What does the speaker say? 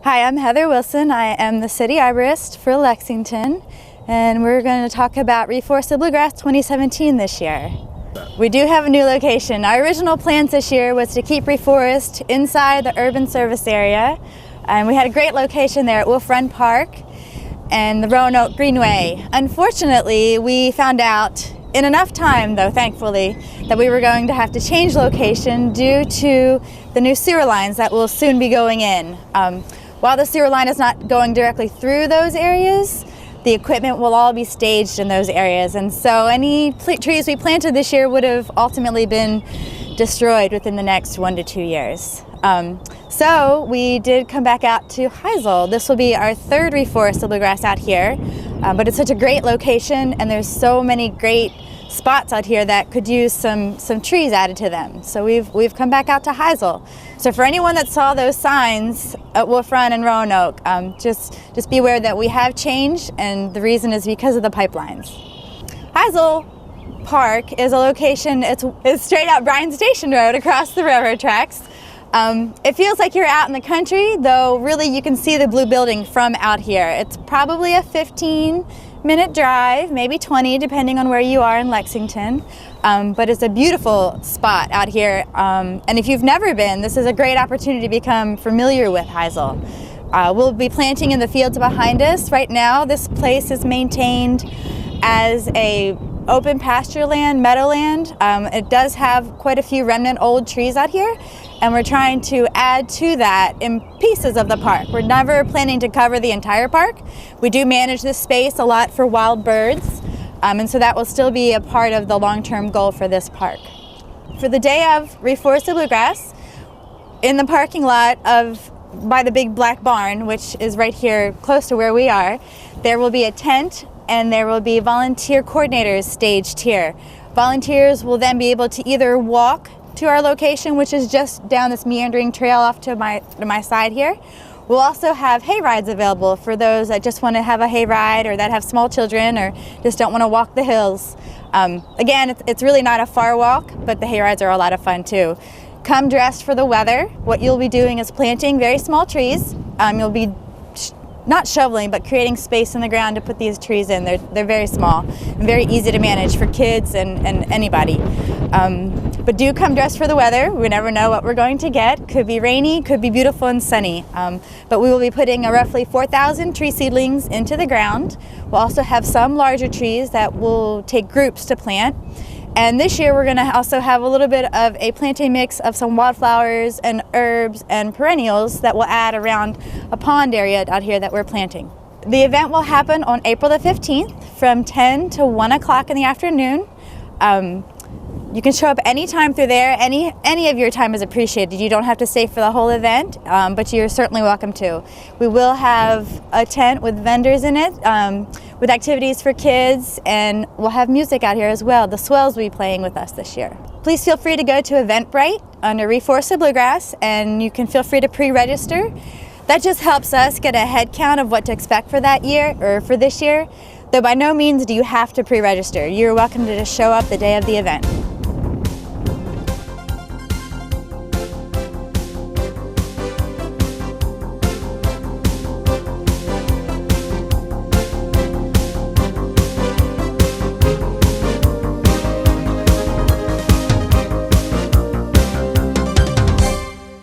Hi, I'm Heather Wilson. I am the City Arborist for Lexington, and we're going to talk about Reforest the Bluegrass 2017 this year. We do have a new location. Our original plans this year was to keep Reforest inside the urban service area, and we had a great location there at Wolf Run Park and the Roanoke Greenway. Unfortunately, we found out in enough time, though, thankfully, that we were going to have to change location due to the new sewer lines that will soon be going in. While the sewer line is not going directly through those areas, the equipment will all be staged in those areas, and so any trees we planted this year would have ultimately been destroyed within the next 1 to 2 years. So we did come back out to Heisel. This will be our third Reforest the Bluegrass out here, but it's such a great location, and there's so many great spots out here that could use some trees added to them. So we've come back out to Heisel. So for anyone that saw those signs at Wolf Run and Roanoke, just be aware that we have changed, and the reason is because of the pipelines. Heisel Park is a location, it's straight out Bryan Station Road across the railroad tracks. It feels like you're out in the country, though really you can see the blue building from out here. It's probably a 15-minute drive, maybe 20, depending on where you are in Lexington. But it's a beautiful spot out here. And if you've never been, this is a great opportunity to become familiar with Heisel. We'll be planting in the fields behind us. Right now, this place is maintained as a open pasture land, meadowland. It does have quite a few remnant old trees out here, and we're trying to add to that in pieces of the park. We're never planning to cover the entire park. We do manage this space a lot for wild birds, and so that will still be a part of the long-term goal for this park. For the day of Reforest the Bluegrass, in the parking lot by the big black barn, which is right here close to where we are, there will be a tent, and there will be volunteer coordinators staged here. Volunteers will then be able to either walk to our location, which is just down this meandering trail off to my side here. We'll also have hay rides available for those that just want to have a hay ride, or that have small children, or just don't want to walk the hills. Again, it's really not a far walk, but the hay rides are a lot of fun too. Come dressed for the weather. What you'll be doing is planting very small trees. You'll be not shoveling, but creating space in the ground to put these trees in. They're very small and very easy to manage for kids and anybody. But do come dressed for the weather. We never know what we're going to get. Could be rainy, could be beautiful and sunny. But we will be putting roughly 4,000 tree seedlings into the ground. We'll also have some larger trees that will take groups to plant. And this year we're going to also have a little bit of a planting mix of some wildflowers and herbs and perennials that will add around a pond area out here that we're planting. The event will happen on April the 15th from 10 to 1 o'clock in the afternoon. You can show up anytime through there. Any of your time is appreciated. You don't have to stay for the whole event, but you're certainly welcome to. We will have a tent with vendors in it, with activities for kids, and we'll have music out here as well. The Swells will be playing with us this year. Please feel free to go to Eventbrite under Reforest the Bluegrass, and you can feel free to pre-register. That just helps us get a head count of what to expect for that year, or for this year, though by no means do you have to pre-register. You're welcome to just show up the day of the event.